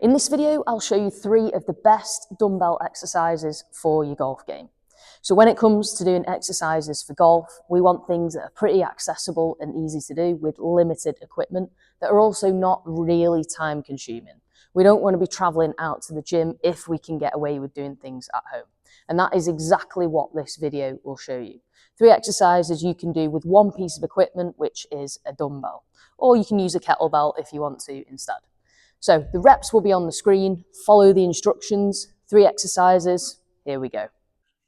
In this video, I'll show you 3 of the best dumbbell exercises for your golf game. So when it comes to doing exercises for golf, we want things that are pretty accessible and easy to do with limited equipment that are also not really time consuming. We don't want to be traveling out to the gym if we can get away with doing things at home. And that is exactly what this video will show you. 3 exercises you can do with one piece of equipment, which is a dumbbell. Or you can use a kettlebell if you want to instead. So the reps will be on the screen, follow the instructions, 3 exercises, here we go.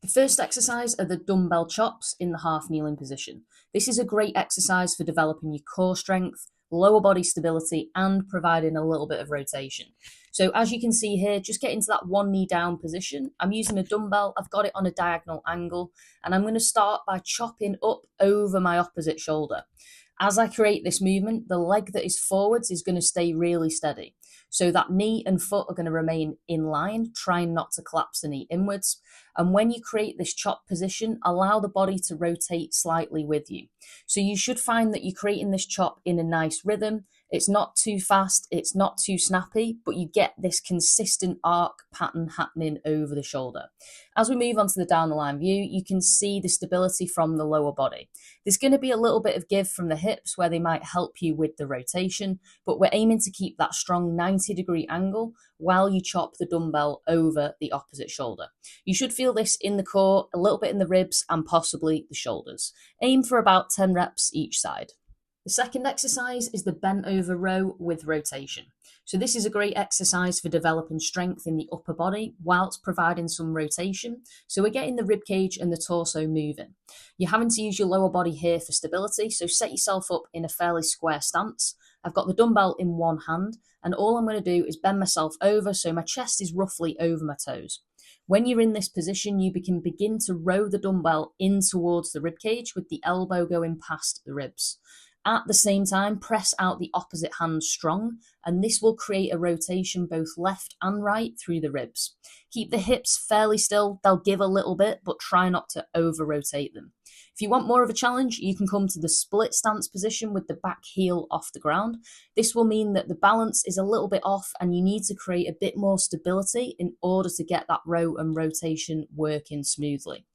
The first exercise are the dumbbell chops in the half kneeling position. This is a great exercise for developing your core strength, lower body stability and providing a little bit of rotation. So as you can see here, just get into that one knee down position. I'm using a dumbbell, I've got it on a diagonal angle, and I'm going to start by chopping up over my opposite shoulder. As I create this movement, the leg that is forwards is going to stay really steady. So that knee and foot are going to remain in line, trying not to collapse the knee inwards. And when you create this chop position, allow the body to rotate slightly with you. So you should find that you're creating this chop in a nice rhythm. It's not too fast, it's not too snappy, but you get this consistent arc pattern happening over the shoulder. As we move on to the down the line view, you can see the stability from the lower body. There's going to be a little bit of give from the hips where they might help you with the rotation, but we're aiming to keep that strong 90-degree angle while you chop the dumbbell over the opposite shoulder. You should feel this in the core, a little bit in the ribs and possibly the shoulders. Aim for about 10 reps each side. The second exercise is the bent over row with rotation. So this is a great exercise for developing strength in the upper body whilst providing some rotation. So we're getting the rib cage and the torso moving. You're having to use your lower body here for stability, so set yourself up in a fairly square stance. I've got the dumbbell in one hand and all I'm going to do is bend myself over so my chest is roughly over my toes. When you're in this position, you can begin to row the dumbbell in towards the rib cage with the elbow going past the ribs. At the same time, press out the opposite hand strong, and this will create a rotation both left and right through the ribs. Keep the hips fairly still, they'll give a little bit, but try not to over-rotate them. If you want more of a challenge, you can come to the split stance position with the back heel off the ground. This will mean that the balance is a little bit off and you need to create a bit more stability in order to get that row and rotation working smoothly.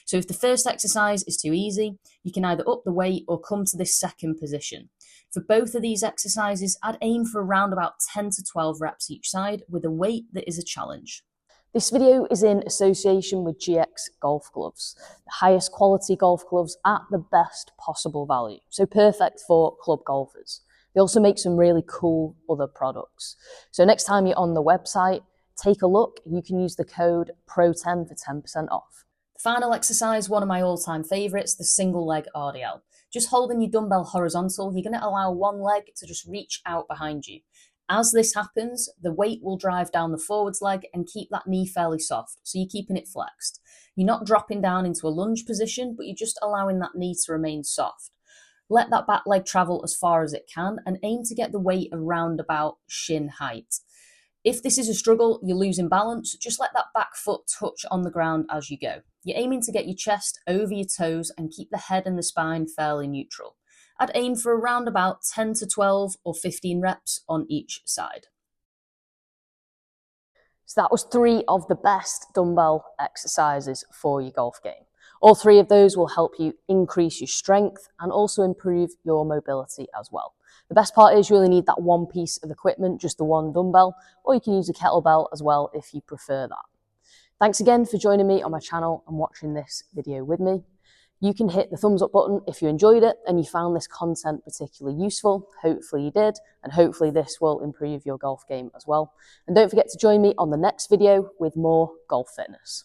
So if the first exercise is too easy, you can either up the weight or come to this second position. For both of these exercises, I'd aim for around about 10 to 12 reps each side with a weight that is a challenge. This video is in association with GX golf gloves, the highest quality golf gloves at the best possible value. So perfect for club golfers. They also make some really cool other products. So next time you're on the website, take a look. You can use the code PRO10 for 10% off. Final exercise, one of my all-time favourites, the single leg RDL. Just holding your dumbbell horizontal, you're going to allow one leg to just reach out behind you. As this happens, the weight will drive down the forwards leg and keep that knee fairly soft, so you're keeping it flexed. You're not dropping down into a lunge position, but you're just allowing that knee to remain soft. Let that back leg travel as far as it can and aim to get the weight around about shin height. If this is a struggle, you're losing balance, just let that back foot touch on the ground as you go. You're aiming to get your chest over your toes and keep the head and the spine fairly neutral. I'd aim for around about 10 to 12 or 15 reps on each side. So that was 3 of the best dumbbell exercises for your golf game. All 3 of those will help you increase your strength and also improve your mobility as well. The best part is you only need that one piece of equipment, just the one dumbbell, or you can use a kettlebell as well if you prefer that. Thanks again for joining me on my channel and watching this video with me. You can hit the thumbs up button if you enjoyed it and you found this content particularly useful. Hopefully you did, and hopefully this will improve your golf game as well. And don't forget to join me on the next video with more golf fitness.